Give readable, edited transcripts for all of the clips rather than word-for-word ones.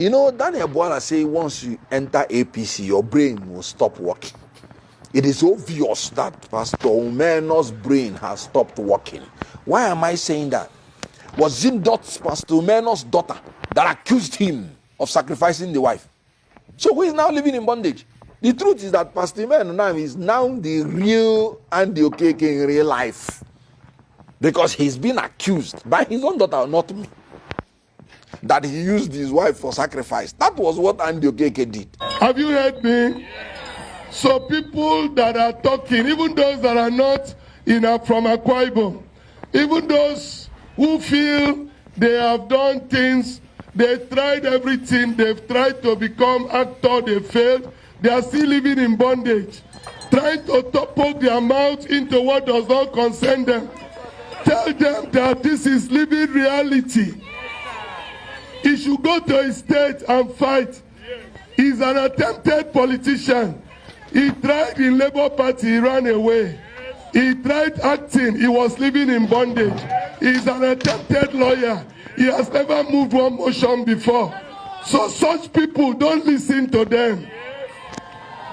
You know, Daniel Boala say once you enter APC, your brain will stop working. It is obvious that Pastor Umeno's brain has stopped working. Why am I saying that? Was it not Pastor Umeno's daughter that accused him of sacrificing the wife? So who is now living in bondage? The truth is that Pastor Umeno now is now the real Andy Okeke in real life. Because he's been accused by his own daughter, not me, that he used his wife for sacrifice. That was what Andy Okeke did. Have you heard me? So people that are talking, even those that are not from Akwa Ibom, even those who feel they have done things, they tried everything, they've tried to become actor, they failed, they are still living in bondage, trying to poke their mouth into what does not concern them. Tell them that this is living reality. He should go to his state and fight. He's an attempted politician. He tried in Labour Party, he ran away. He tried acting, he was living in bondage. He's an attempted lawyer. He has never moved one motion before. So such people, don't listen to them.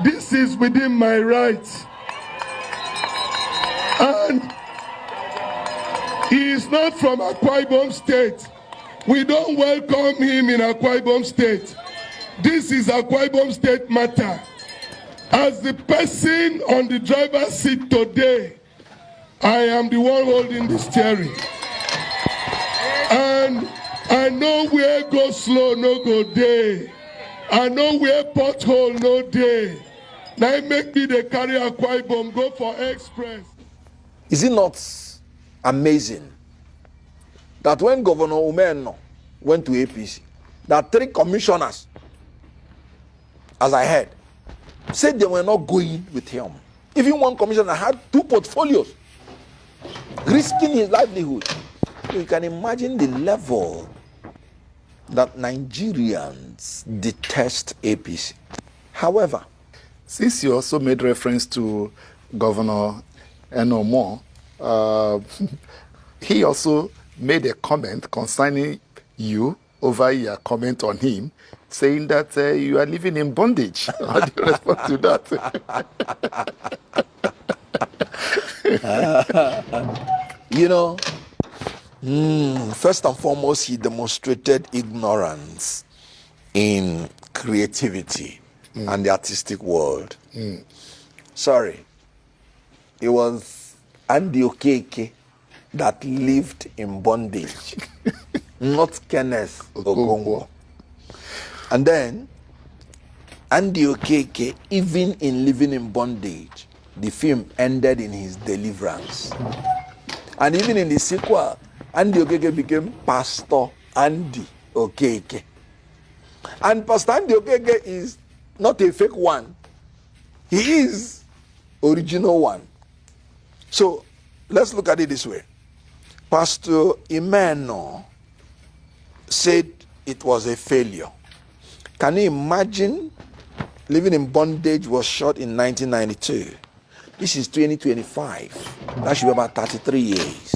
This is within my rights. And he is not from Akwa Ibom State. We don't welcome him in Akwa Ibom State. This is Akwa Ibom State matter. As the person on the driver's seat today, I am the one holding the steering. And I know where go slow, no go day. I know where pothole, no day. Now make me the carry Akwa Ibom, go for express. Is it not amazing that when Governor Umeno went to APC, that 3 commissioners, as I heard, said they were not going with him. Even one commissioner had 2 portfolios, risking his livelihood. So you can imagine the level that Nigerians detest APC. However, since you also made reference to Governor Enomo, he also made a comment concerning you over your comment on him, saying that you are living in bondage. How do you respond to that? You know, first and foremost, he demonstrated ignorance in creativity and the artistic world. Sorry, it was Andy Okeke that lived in bondage, not Kenneth Okonkwo. And then, Andy Okeke, even in living in bondage, the film ended in his deliverance. And even in the sequel, Andy Okeke became Pastor Andy Okeke. And Pastor Andy Okeke is not a fake one. He is original one. So, let's look at it this way. Pastor Umeno said it was a failure. Can you imagine living in bondage was shot in 1992? This is 2025. That should be about 33 years.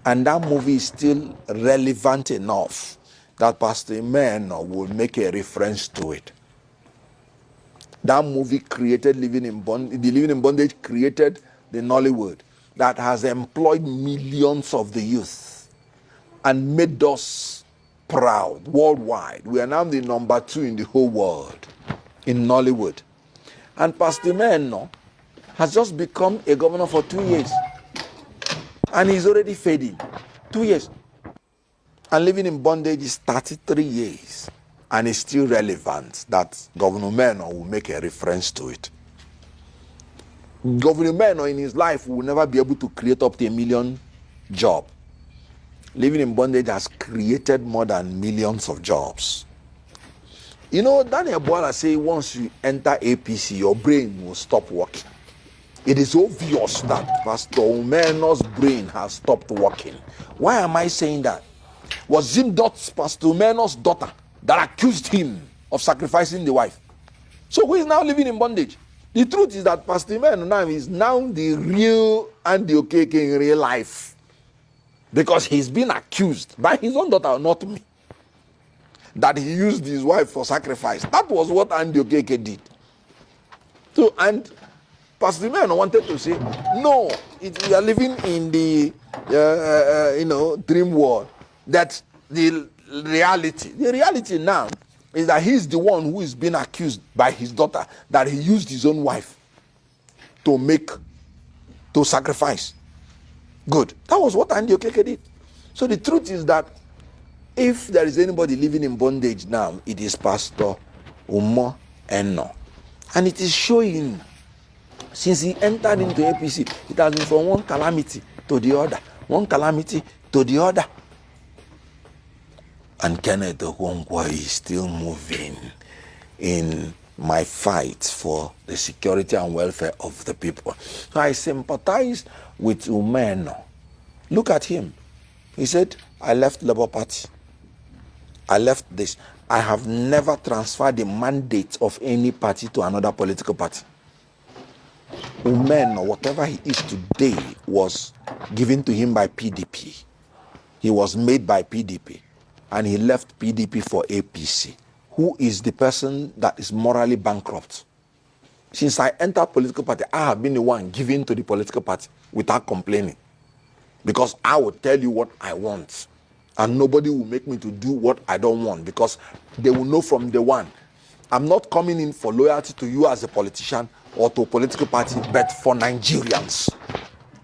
And that movie is still relevant enough that Pastor Umeno will make a reference to it. That movie created living in bondage. The living in bondage created the Nollywood that has employed millions of the youth and made us proud worldwide. We are now the number 2 in the whole world in Nollywood. And Pastor Umeno has just become a governor for 2 years. And he's already fading. 2 years. And living in bondage is 33 years. And it's still relevant that Governor Umeno will make a reference to it. Governor Umeno in his life will never be able to create up to 1 million jobs. Living in bondage has created more than millions of jobs. You know, Daniel Boala say once you enter APC, your brain will stop working. It is obvious that Pastor Umeno's brain has stopped working. Why am I saying that? Was it not Pastor Umeno's daughter that accused him of sacrificing the wife? So who is now living in bondage? The truth is that Pastor Umeno now is now the real Andy Okeke in real life. Because he's been accused by his own daughter, not me, that he used his wife for sacrifice. That was what Andy Okeke did. So, and Pastor Simeon wanted to say, no, we are living in the dream world. That the reality now is that he's the one who is being accused by his daughter that he used his own wife to sacrifice. Good. That was what Andy Okeke did. So the truth is that if there is anybody living in bondage now, it is Pastor Umo Eno. And it is showing, since he entered into APC, it has been from one calamity to the other, one calamity to the other. And Kenneth Okonkwo is still moving in my fight for the security and welfare of the people. So I sympathize with Umeno. Look at him. He said, I left Labour Party. I left this. I have never transferred the mandate of any party to another political party. Umeno, whatever he is today, was given to him by PDP. He was made by PDP. And he left PDP for APC. Who is the person that is morally bankrupt? Since I entered political party, I have been the one given to the political party without complaining. Because I will tell you what I want. And nobody will make me to do what I don't want. Because they will know from the one. I'm not coming in for loyalty to you as a politician or to a political party, but for Nigerians.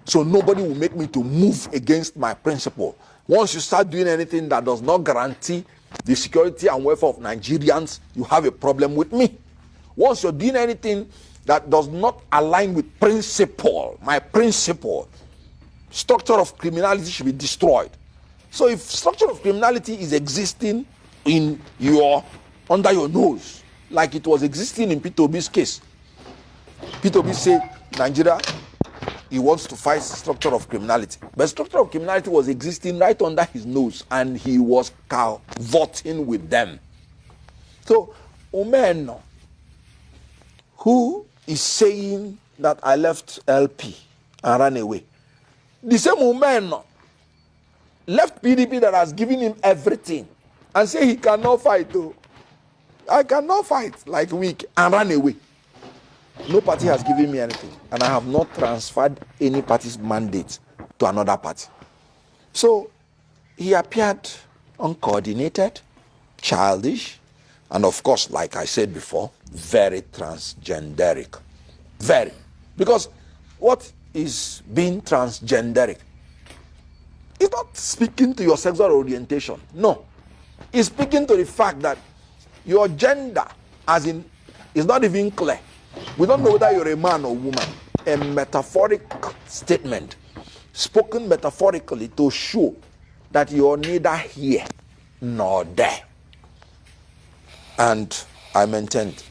So nobody will make me to move against my principle. Once you start doing anything that does not guarantee the security and welfare of Nigerians, you have a problem with me. Once you're doing anything that does not align with principle, my principle, structure of criminality should be destroyed. So if structure of criminality is existing under your nose, like it was existing in Peter Obi's case, Peter Obi said, Nigeria, he wants to fight structure of criminality. But structure of criminality was existing right under his nose, and he was voting with them. So, Umeno, who is saying that I left LP and ran away, the same Umeno left PDP that has given him everything and say he cannot fight. Oh, I cannot fight like weak and run away. No party has given me anything, and I have not transferred any party's mandate to another party. So he appeared uncoordinated, childish, and of course, like I said before, very transgenderic. Very. Because what is being transgenderic? It's not speaking to your sexual orientation. No. It's speaking to the fact that your gender, as in, is not even clear. We don't know whether you're a man or woman. A metaphoric statement, spoken metaphorically to show that you're neither here nor there. And I maintained